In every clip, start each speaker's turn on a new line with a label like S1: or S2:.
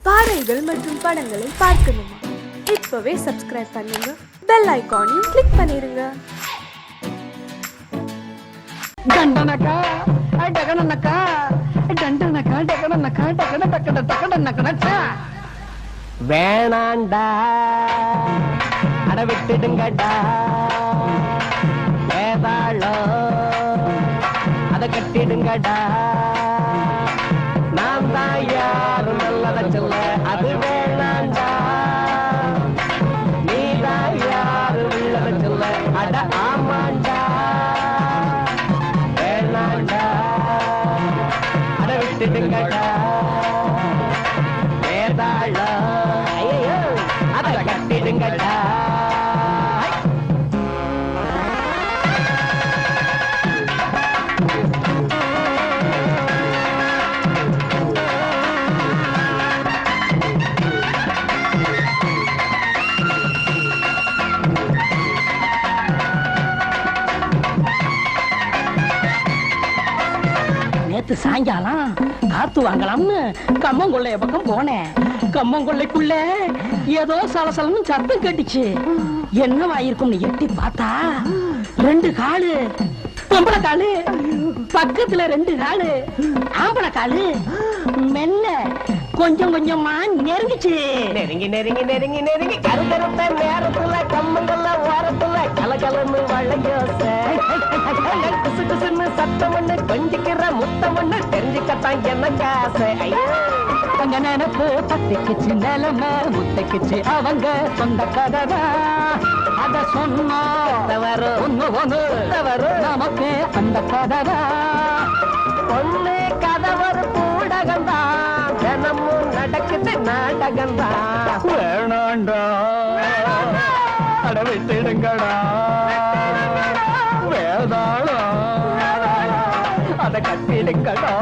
S1: பாடல்கள் மற்றும் படங்களை பார்க்கணுமா? இப்பவே சப்ஸ்கிரைப் பண்ணுங்க, பெல் ஐகானையும் கிளிக் பண்ணிருங்க.
S2: டண்டனக்கா டகனனக்கா டண்டனக்கா டகனனக்கா டகன டகன டகனனக்கா வேணாண்டா அட விட்டுடுங்கடா வேதாளோ அத கட்டிடுங்கடா நான் தான் யாரும் நல்லத சொல்ல அது வேணாண்டா நீ தான் யாரும் உள்ளத சொல்ல அட ஆமாண்டா வேணாண்டா அட விட்டுடுங்கடா வேதாளோ ஐயோ அத கட்டிடுங்கடா நேத்து சாயங்காலம் காத்து வாங்கலாம்னு கம்மங்கொள்ளைய பக்கம் போனேன். கம்மங்கொள்ளைக்குள்ள ஏதோ சலசலன்னு சத்தம் கேட்டுச்சு. என்னவாயிருக்கும்னு எட்டி பார்த்தா 2 காலு பொம்பளை காலு, பக்கத்துல 2 காலு ஆம்பளை காலு. மெல்ல கொஞ்சம் கொஞ்சமா நெருங்கிச்சு. நெருங்கி நெருங்கி நெருங்கி நெருங்கி கருத்தருத்த நேரத்துல கம்மங்கொள்ள ஓரத்துல கலகலன்னு வளையோசை குசு குசுன்னு சத்தம் ஒண்ணு கொஞ்சிக்கிற முத்தம் ஒண்ணு தெரிஞ்சுக்கத்தான் எனக்கு ஆசை. தங்க நினைப்பு பத்திக்குச்சு நிலைமை முத்தைக்குச்சு அவங்க சொந்த கதவா அத சொன்னா ஒண்ணு ஒண்ணு நமக்கு அந்த கதவா ஒண்ணு கதவரு பூடகம்தான் தினமும் நடக்குது நாடகம்தான். வேணாண்டா அட விட்டுடுங்கடா வேதாளா அத கட்டிடுங்கடா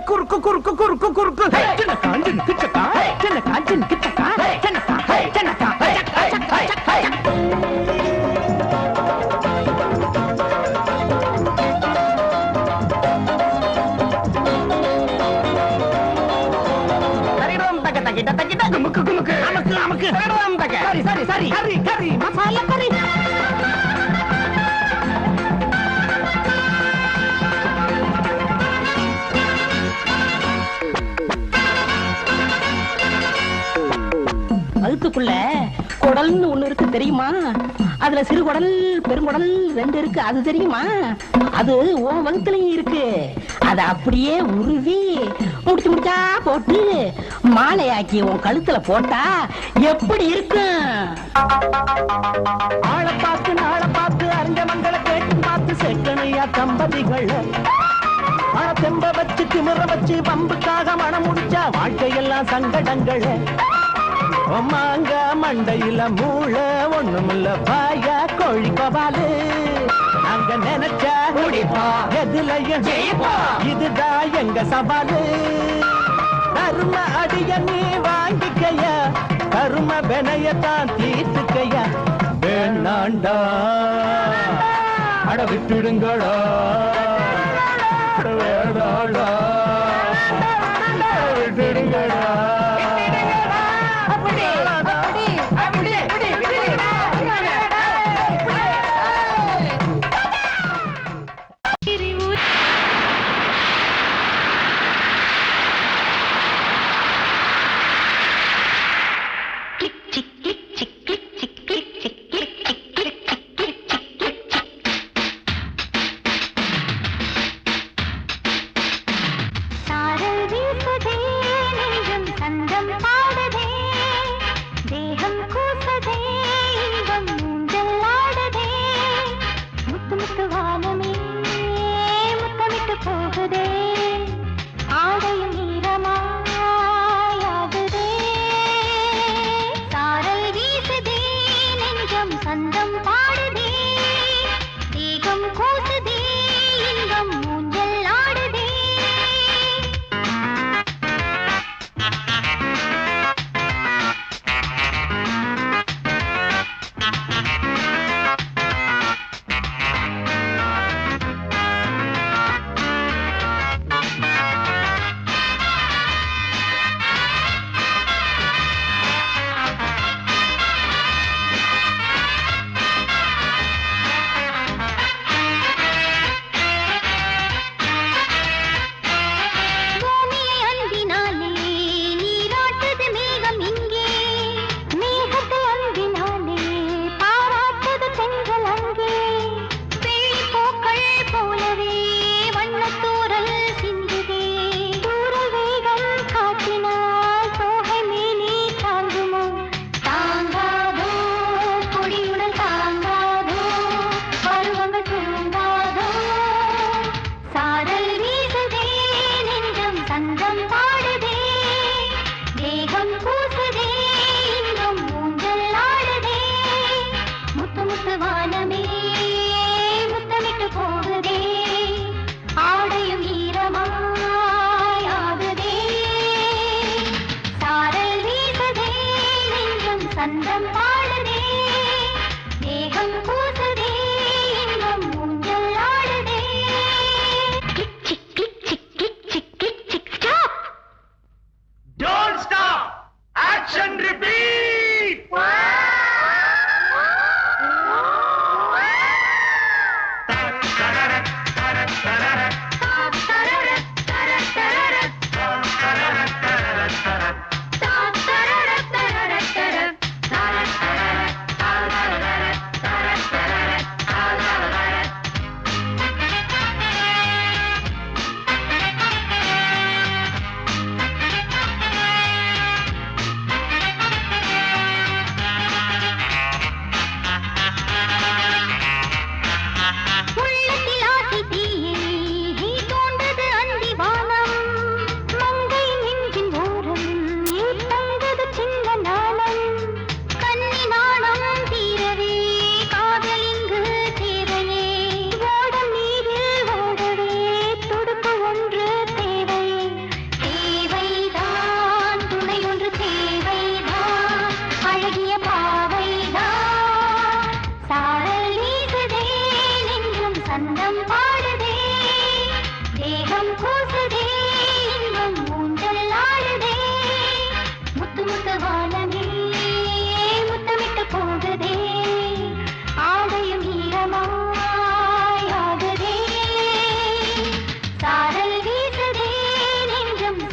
S2: குறுக்கு குறுக்கு குறுக்கு குறுக்கு சின்ன காஞ்சின் கிச்சக்கா சின்ன காஞ்சின் கிச்சக்கா சின்னக்கா சின்னக்கா தகிட தகிட குமுக்கு குமுக்கு நமக்கு நமக்கு சரி சரி சரி கறி கறி மசாலா கறி வகுத்துக்குள்ள குடல்னு ஒண்ணு இருக்கு தெரியுமா? அதுல சிறு குடல் பெருங்குடல் 2 இருக்கு அது தெரியுமா? அது உன் வகுத்துலயும் இருக்கு. அத அப்படியே உருவி முடிச்சு முடிச்சா போட்டு மாலையாக்கி உன் கழுத்துல போட்டா எப்படி இருக்கும்? ஆளை பார்த்து நாளை பார்த்து அறிஞ்ச மங்களை கேட்டு பார்த்து செக்கணையா தம்பதிகள் தெம்ப வச்சு திமிர வச்சு பம்புக்காக மனம் முடிச்சா வாழ்க்கையெல்லாம் சங்கடங்கள். மாங்க மண்டையில மூளை ஒண்ணுமில்ல பாயா கோழி கபாலு நாங்க நினைச்சா முடிப்போம் எதுலயும் ஜெயிப்போம் இதுதான் எங்க சவாலு. கரும அடிய நீ வாங்கிக்கையா கரும வினையத்தான் தீர்த்துக்கையா வேணாண்டா அட விட்டுடுங்கடா வேணாண்டா விட்டுடுங்கடா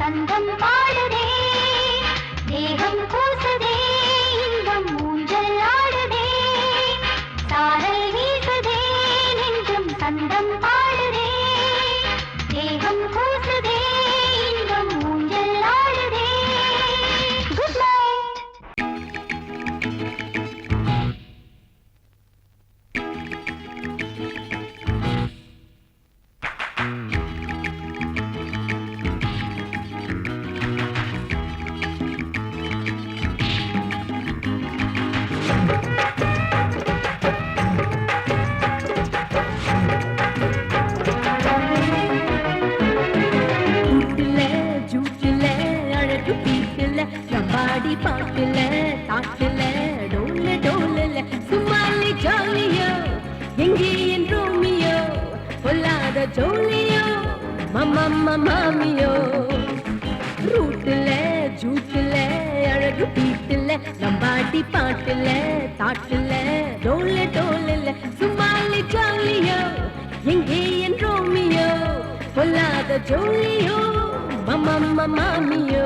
S3: சந்தம் பாடுதே தேகம் கூசுதே இன்பம் ஊஞ்சல் ஆடுதே சாரல் வீசுதே நெஞ்சம் சந்தம் பாடுதே தேகம் கூசுதே இன்பம் ஊஞ்சல் ஆடுதே குட் நைட்
S2: ஜூட்டுல அழகு பீட்டுல நம்பாடி பாட்டுல தாட்டுல டோல டோலல சும்மாலி ஜாலியோ எங்கே என் ரோமியோ பொல்லாத ஜோலியோ மம்மம்மா மாமியோ ரூட்டுல ஜூட்டுல அழகு பீட்டுல நம்பாடி பாட்டுல தாட்டுல டோல டோலல சும்மாலி ஜாலியோ எங்கே என் ரோமியோ பொல்லாத ஜோலியோ மம்மம்மா மாமியோ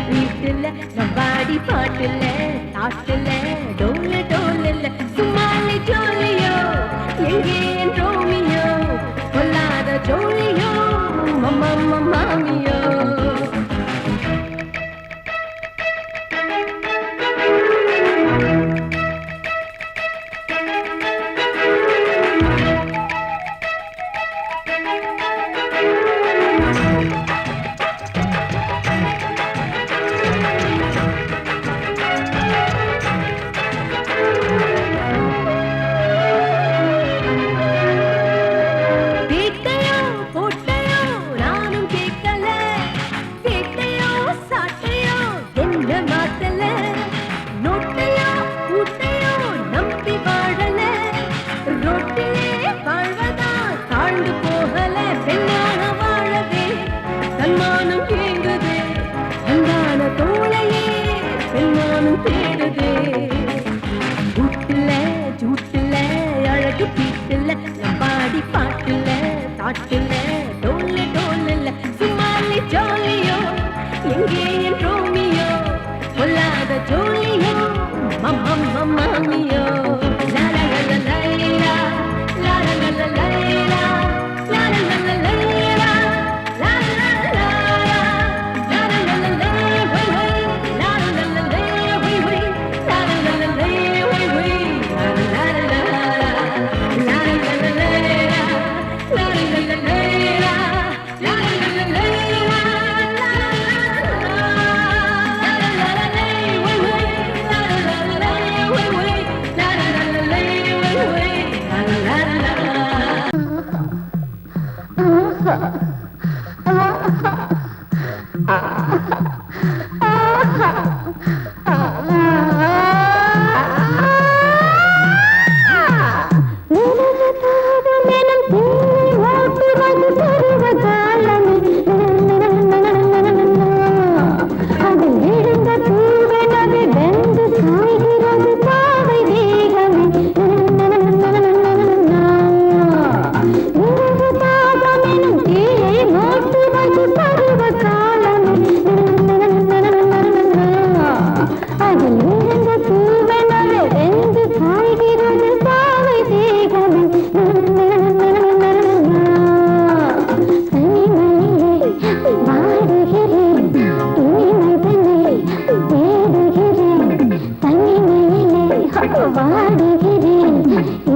S2: வீட்டுல நம்பாடி பாட்டுல தாட்டுல டோல டோலல சும்மாலி ஜோலியோ எங்கே என் ரோமியோ பொல்லாத ஜோலியோ மம்மம்மா மாமியோ பாட்டுல டோல டோலல சும்மாலி ஜோலியோ எங்கே என் ரோமியோ பொல்லாத ஜோலியோ மம்மம்மா மாமியோ லாலலலலைலா லாலலலலைலா லாலலலலைலா லாலலலலைலா லாலலலலை வை வை லாலலலலை வை வை லாலலலலை வை வை லாலலலலை வாடுகிறேன்
S3: தேடுகிறேன்.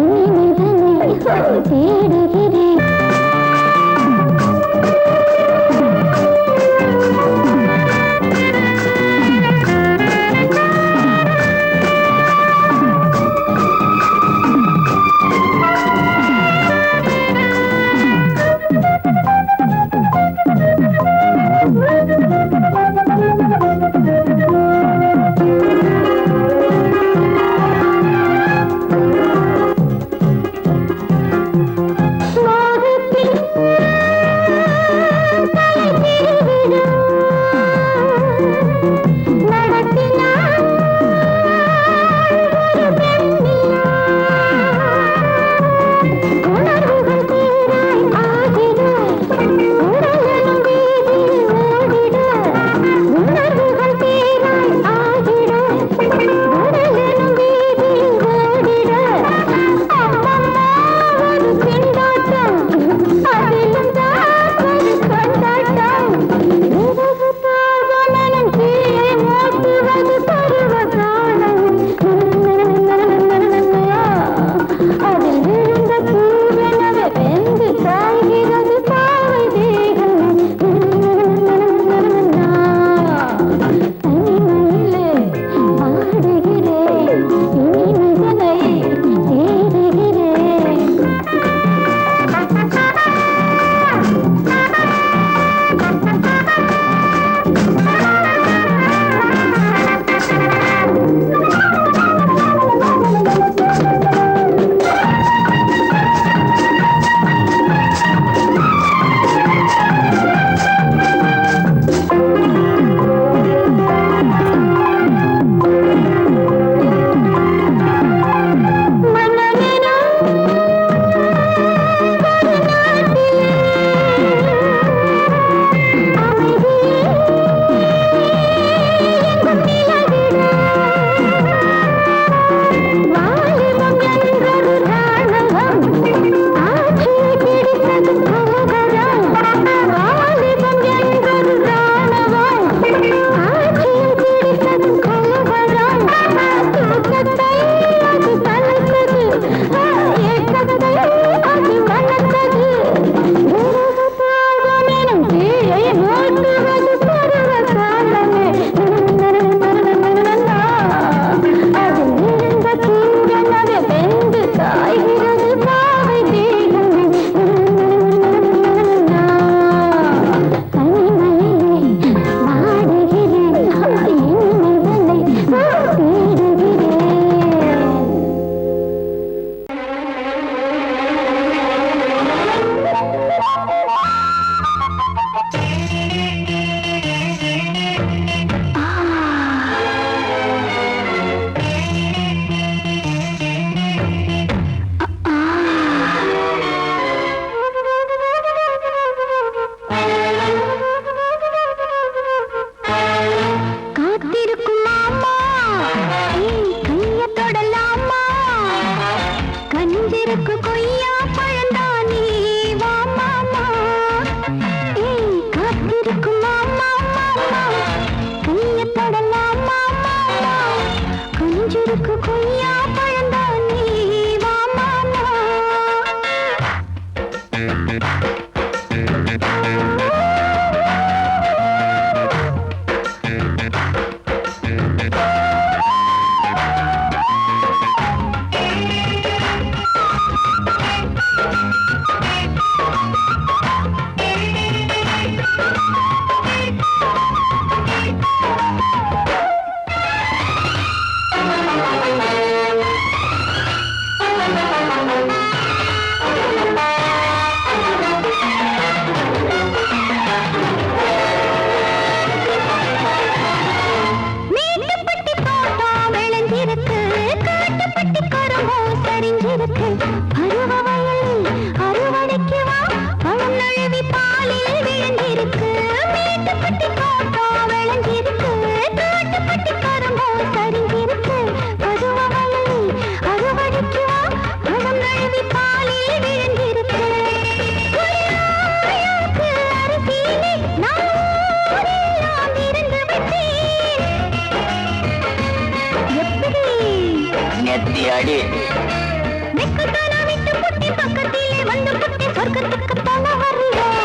S3: வந்து புட்டி பக்கத்திலே வந்து புட்டி சொர்க்கத்துக்கு போன வருவேன்.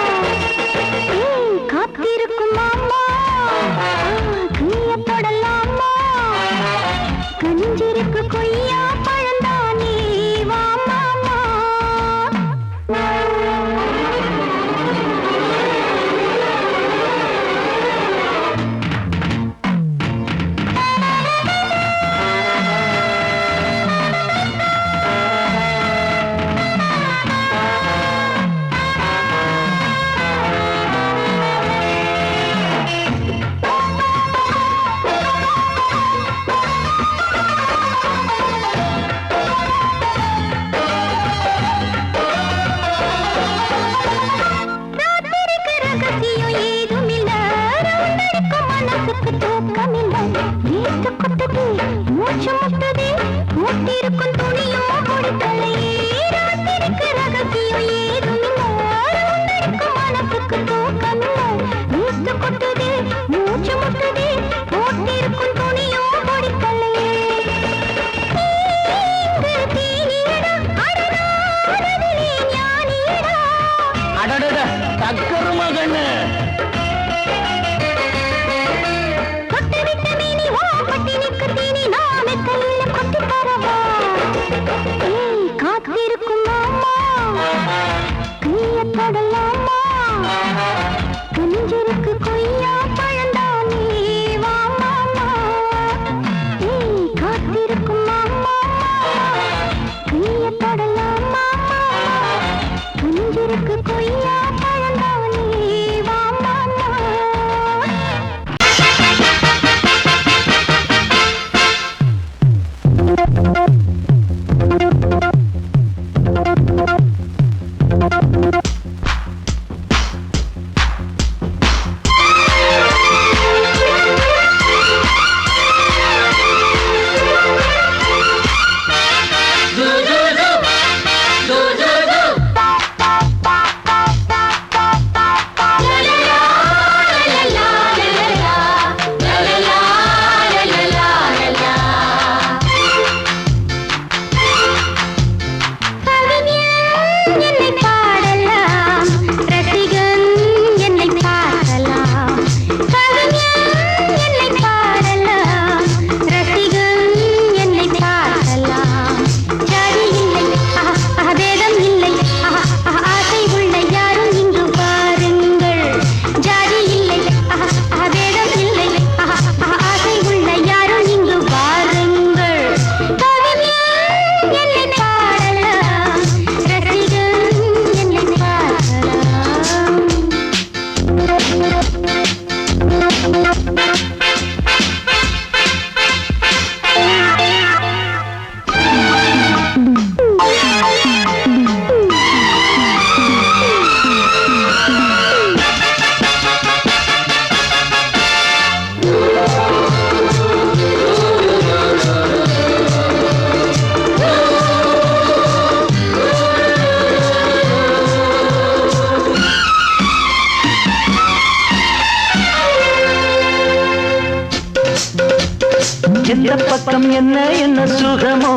S3: காத்திருக்கும் மாமா கைய தொடலாமா கஞ்சிருக்கு கொய்யா பழந்தானே வா மாமா.
S4: எந்த பக்கம் என்ன என்ன சுகமோ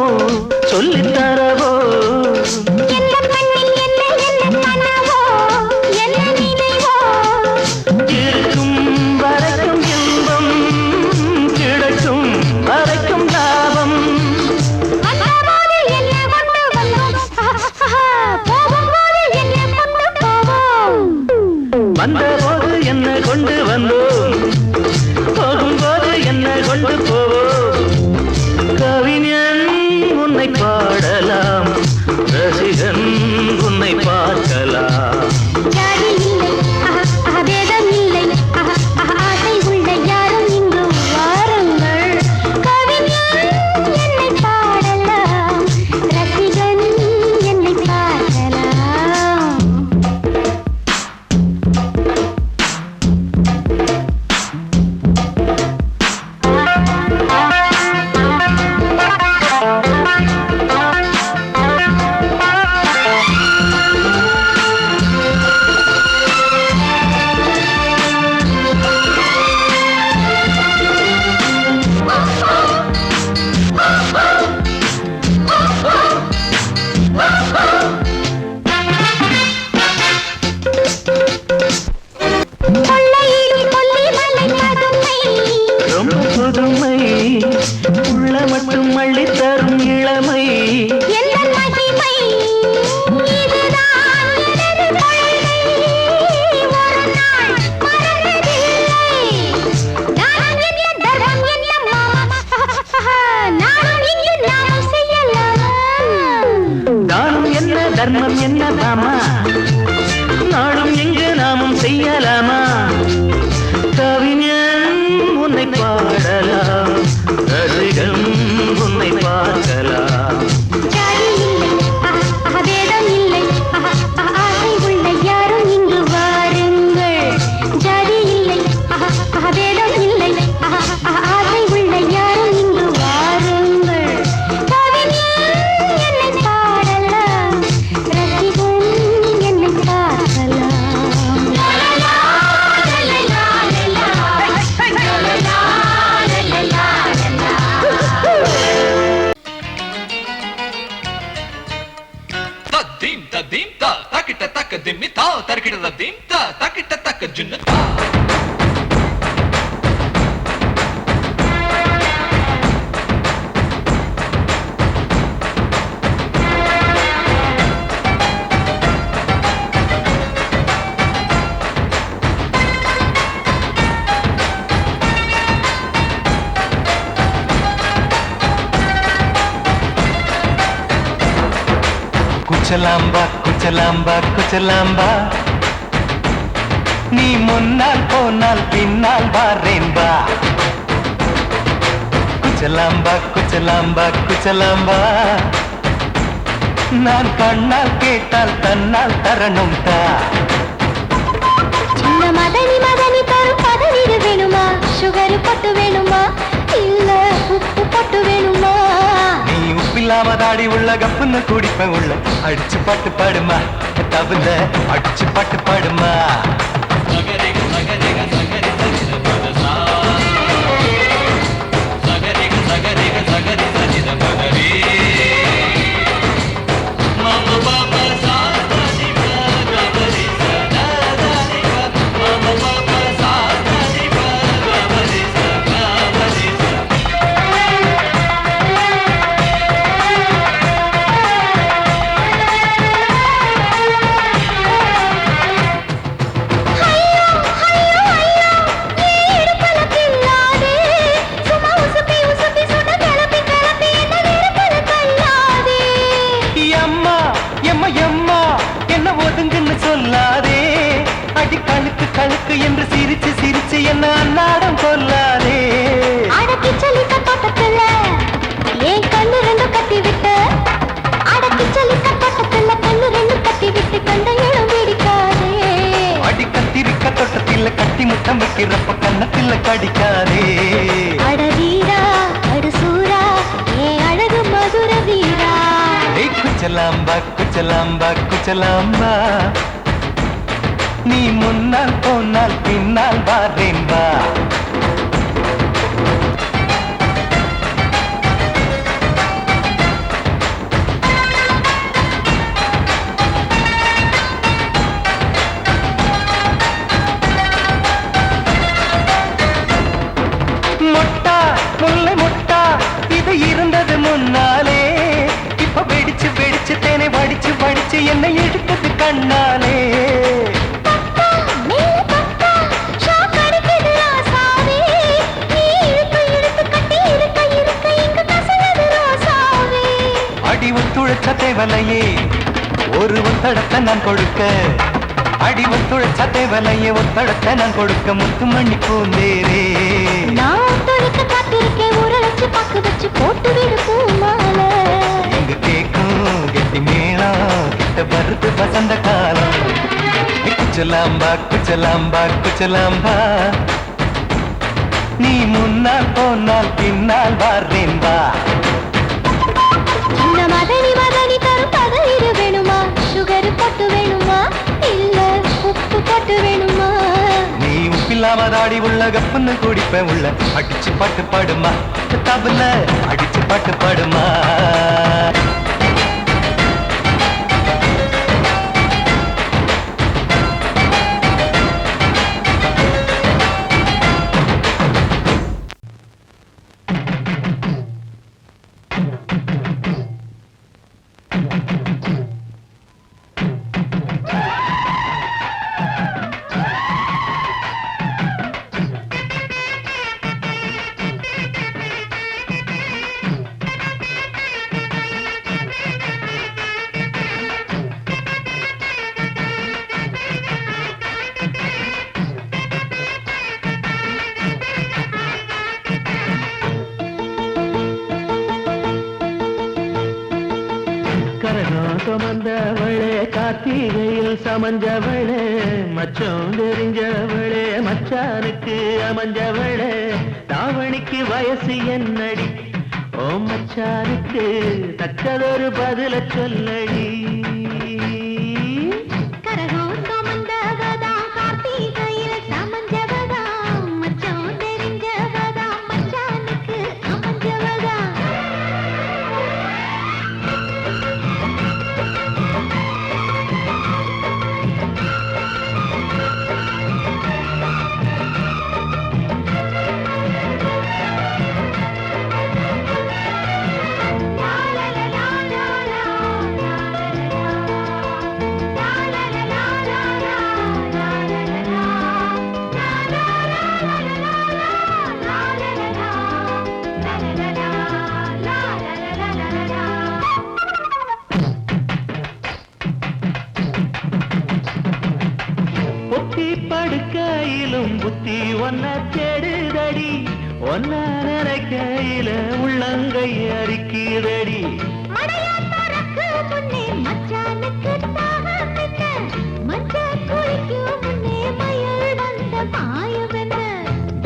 S4: சொல்லித் தரவோ இருக்கும் வரைக்கும் இன்பம் கிடைக்கும் வரைக்கும் லாபம் வந்தபோது என்ன கொண்டு வந்தோம் போகும்போது என்ன கொண்டு போவோம் கவிஞன் உன்னை பாடலாம் தர்மம் என்னதாமா நாளும் எங்கு நாமும் செய்யலாமா கவிஞன் உன்னை பாடலாம் ரசிகன் உன்னை பார்க்கலாம்
S3: ஜாதி இல்லை பேதம் இல்லை ஆசை உள்ள யாரும் இங்கு வாருங்கள் ஜாதி இல்லை பேதம் இல்லை ஆசை உள்ள யாரும் இங்கு வாருங்கள் கவிஞன் என்னை பாடலாம் ரசிகன் என்னை பார்க்கலாம்
S5: Tadim tadim ta takita takadim ta tarkita tadim ta takita takajun ta
S4: குச்சலாம்பா குச்சலாம்பா குச்சலாம்பா நீ முன்னால் போனால் பின்னால் வாரேன்பா குச்சலாம்பா குச்சலாம்பா குச்சலாம்பா நான் கண்ணால் கேட்டால் தன்னால் தரணும் தா
S3: சின்ன மதனி மதனி தரும் பதநீர் வேணுமா சுகர் பொட்டு வேணுமா இல்ல உப்பு பொட்டு வேணுமா
S4: நீ உப்பில்லாம தாடி உள்ள கப்புன்னு குடிப்பேன் உள்ள அடிச்சு பாட்டு பாடுமா தவிர அடிச்சு பாட்டு பாடுமா
S5: sagarega sagarega sagari sajida padasa sagarega sagarega sagari sajida padari mama papa sa da ni pa ga ba ri sa da da ni pa mama papa sa da ni pa ga ba ri sa ga ba ri sa
S4: எம்மா எம்மா எம்மா என்ன ஒதுங்குன்னு சொல்லாதே அடி கழுக்கு கழுக்கு என்று சிரிச்சு சிரிச்சு என்ன அன்னாடம் கொல்லாதே
S3: அடக்கி சொல்லிக்க தோட்டத்துல ஏன் கண்ணு ரெண்டும் கட்டி விட்டு அடக்கி சொல்லிக்க தோட்டத்துல கண்ணு ரெண்டும் கட்டி விட்டு கண்ட இடம் பிடிக்காதே
S4: அடி கத்திரிக்க தொட்டத்தில் கட்டி முத்தம் வைக்கிறப்ப கன்னத்தில் கடிக்காதே
S3: அட வீரா அடு சூரா ஏன் அழகு மதுர வீரா
S4: ஏய் குச்சலாம்பா குச்சலாம்பா குச்சலாம்பா நீ முன்னால் போனால் பின்னால் வாரேன்பா மொட்டா முல்லை மொட்டா இது இருந்தது முன்னாலே இப்ப வெடிச்சு வெடிச்சு தேனை வடிச்சு வடிச்சு என்னை இழுக்குது கண்ணாலே
S3: மேல பக்கா ஷாக் அடிக்குது ராசாவே நீ இழுத்து இழுத்து கட்டி இருக்க இருக்க இங்கு கசங்குது ரோசாவே
S4: அடி ஒத்துழைச்ச தேவலையே ஒரு ஒத்தடத்தை நான் கொடுக்க அடி ஒத்துழைச்ச தேவலையே ஒத்தடத்தை நான் கொடுக்க முத்துமணி பூந்தேரே
S3: நான் தொடுக்க காத்திருக்கேன் உரளைச்சு பக்கு வச்சு போட்டு விடு பூமாலை
S4: எங்க கேக்கும் கெட்டி மேளம் கிட்ட வருது வசந்த காலம் குச்சலாம்பா குச்சலாம்பா குச்சலாம்பா நீ முன்னால் போனால் பின்னால் வாரேன்பா
S3: சின்ன மதனி மதனி தரும் பதநீர் வேணுமா சுகர் பொட்டு வேணுமா இல்ல உப்பு பொட்டு வேணுமா
S4: நீ உப்பில்லாம தாடி உள்ள கப்புன்னு குடிப்பேன் உள்ள அடிச்சு பாட்டு பாடுமா தபுல அடிச்சு பாட்டு பாடுமா
S6: கரகம் சுமந்தவளே கார்த்திகையில் சமஞ்சவளே மச்சம் தெரிஞ்சவளே மச்சானுக்கு அமைஞ்சவளே தாவணிக்கு வயசு என்னடி ஓ மச்சானுக்கு தக்கதொரு பதில சொல்லடி
S3: கரகம் சுமந்தவதா கார்த்திகையில் சமஞ்சவதா மச்சம் தெரிஞ்சவதா மச்சானுக்கு அமைஞ்சவதா
S6: பொத்தி படுக்கையிலும் புத்தி ஒன்ன தேடுதடி ஒன்ன நினைக்கையில உள்ளங்கை அரிக்குதடி
S3: மடையா தரக்கு முன்னே மச்சானுக்கு தாகம் என்ன மச்சான் குளிக்கும் முன்னே மயில் வந்த மாயம் என்ன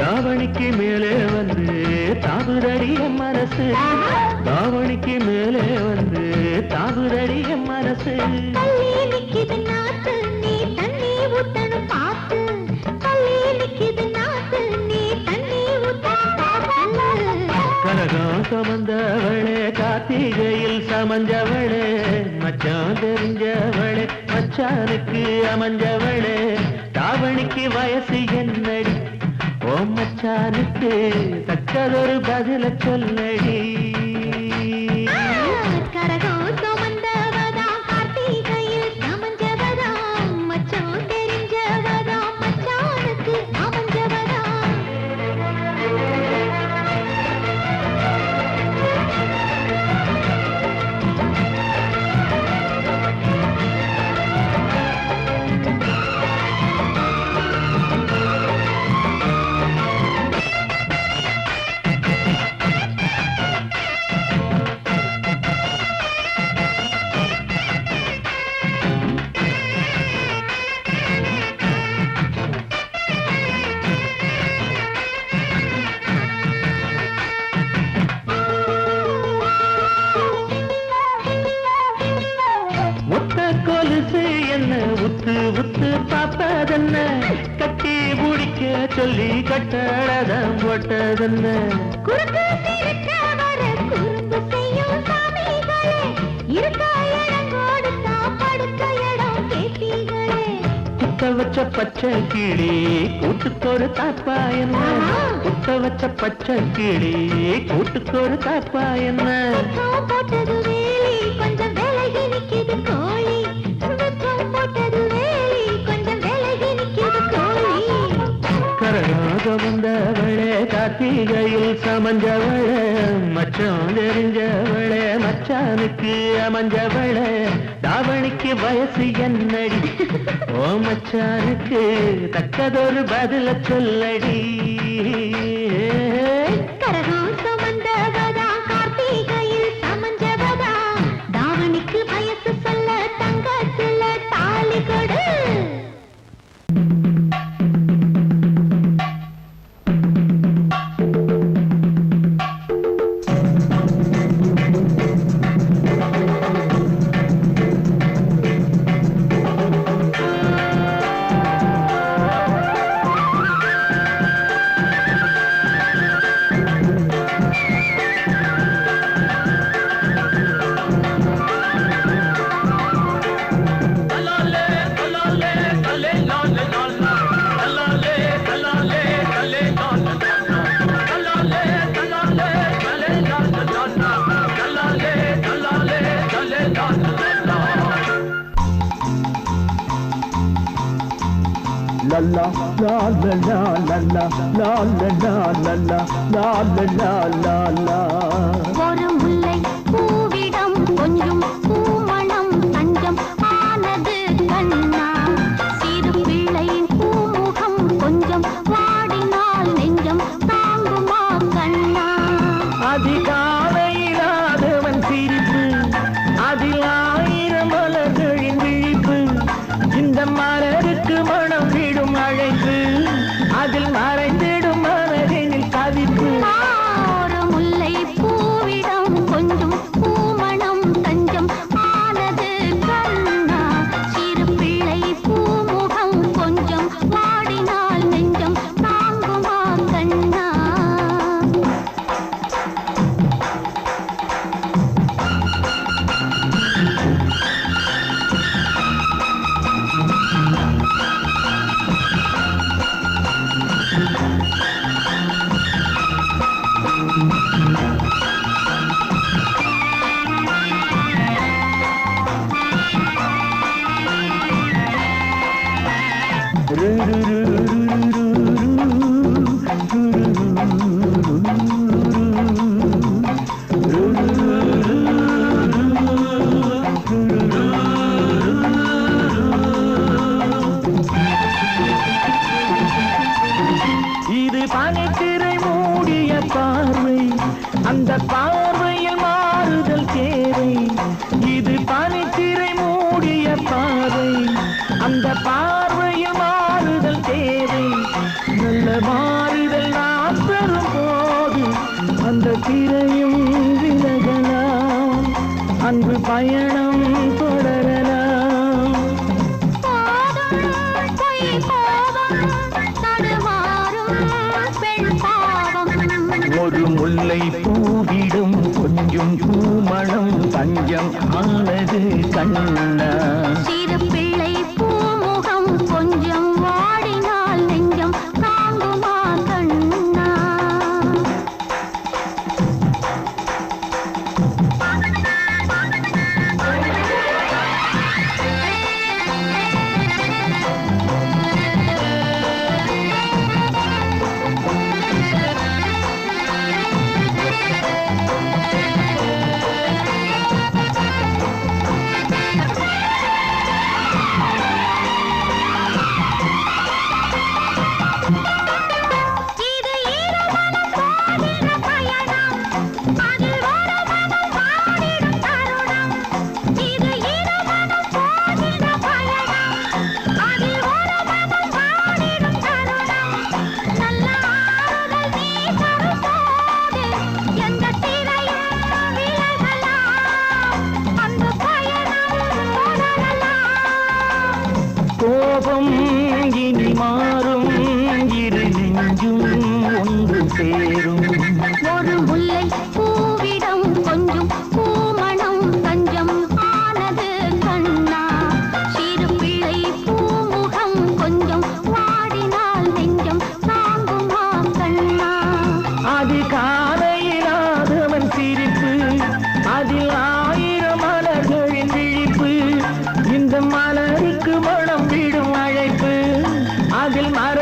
S6: தாவணிக்கு மேலே வந்து தாவுதடி என் மனசு தாவணிக்கு மேலே வந்து தாவுதடி என் மனசு
S3: கள்ளி நிக்கிது நாத்து நீ தண்ணி ஊத்தணும் பார்த்து கள்ளி நிக்கிது நாத்து நீ தண்ணி ஊத்தணும் பார்த்து
S6: கரகம் சுமந்தவளே கார்த்திகையில் சமஞ்சவளே மச்சான் தெரிஞ்சவளே மச்சானுக்கு அமைஞ்சவளே தாவணிக்கு வயசு என்னடி ஓ மச்சானுக்கு தக்கதொரு பதில சொல்லடி
S3: கரகம் சுமந்தவதா கார்த்திகையில் சமஞ்சவதா மச்சம் தெரிஞ்சவதா மச்சானுக்கு அமைஞ்சவதா
S6: ஒத்த கொலுசு என்ன உத்து உத்து பாப்பதென்ன கட்டி முடிக்க சொல்லி கட்டழதம் போட்டதென்ன
S3: குறுக்கு சிறுக்க வர குறும்பு செய்யும் சாமிகளே இருக்க இடம் கொடுத்தா படுக்க இடம் கேட்டீங்களே
S6: குத்த வச்ச பச்சை கிளி கூட்டுக்கொரு தாப்பா என்ன குத்த வச்ச பச்சை கிளி கூட்டுக்கொரு தாப்பா என்ன
S3: வெப்பம் போட்டது வேலி கொஞ்சம் விலகி நிக்கிது கோழி வெப்பம் போட்டது வேலி கொஞ்சம் விலகி நிக்கிது கோழி
S6: கரகாக வந்தவளே கார்த்திகையில் சமஞ்சவளே மச்சம் தெரிஞ்சவளே மச்சானுக்கு அமைஞ்சவளே தாவணிக்கு வயசு என்னடி ஓ மச்சானுக்கு தக்கதொரு பதில சொல்லடி
S3: கரகம் சுமந்தவதா கார்த்திகையில் சமஞ்சவதா தாவணிக்கு வயசு சொல்ல தங்கத்துல தாலி கொடு
S6: la la la la la la la la la la la la la la
S3: ஒரு முல்லை பூவிடம் கொஞ்சம் பூமணம் தஞ்சம் ஆனது கண்ணா சிறு பிள்ளையின் பூமுகம் கொஞ்சம் வாடினால் நெஞ்சம் தாங்குமா கண்ணா
S6: அதிகாலையிலாதவன் சிரிப்பு அதில் மலருக்கு மனம் விடும் அழைப்பு அதில் மறைந்திடும் மனதினில் தவிப்பு
S3: ஒரு முல்லை பூவிடம் கொஞ்சம் பூமணம் தஞ்சம் ஆனது கண்ணா சிறு பிள்ளை பூமுகம் கொஞ்சம் வாடினால் நெஞ்சம் தாங்குமா கண்ணா
S6: இது பனித்திரை மூடிய பார்வை அந்த பார்வையில் மாறுதல் தேவை இது பனித்திரை மூடிய பார்வை அந்த பார்வையில் மாறுதல் தேவை நல்ல மாறுதல் நான் பெறும் போது அந்த திரையும் விலகலாம் அன்பு பயணம் தொடரலாம் ஒரு முல்லை பூவிடும் கொஞ்சம் பூமணம் தஞ்சம் ஆனது கண்ணா
S3: சிறு பிள்ளை பூமுகம் கொஞ்சம் வாடினால் நெஞ்சம் தாங்குமா கண்ணா இது ஈரமனம் போகிற பயணம் அதில் ஒரு மனம் வாடிடும் தருணம் இது ஈரமனம் போகிற பயணம் அதில் ஒரு மனம் வாடிடும் தருணம் நல்ல ஆறுதல் நீ தரும் போது எந்த திரையும் விலகலாம் அந்த பயணம் தொடரலாம்
S6: கோபம் இனி மாறும் இரு நெஞ்சும் ஒன்று சேரும்
S3: ஒரு முல்லை பூவிடம் கொஞ்சம் பூமணம் தஞ்சம் ஆனது கண்ணா சிறு பிள்ளை பூமுகம் கொஞ்சம் வாடினால் நெஞ்சம் தாங்குமா கண்ணா
S6: அது காலையிலாதவன் சிரிப்பு அதில் ஆயிரம் மலர்களின் விழிப்பு இந்த மலருக்கு மனம் விடும் அழைப்பு அதில் மர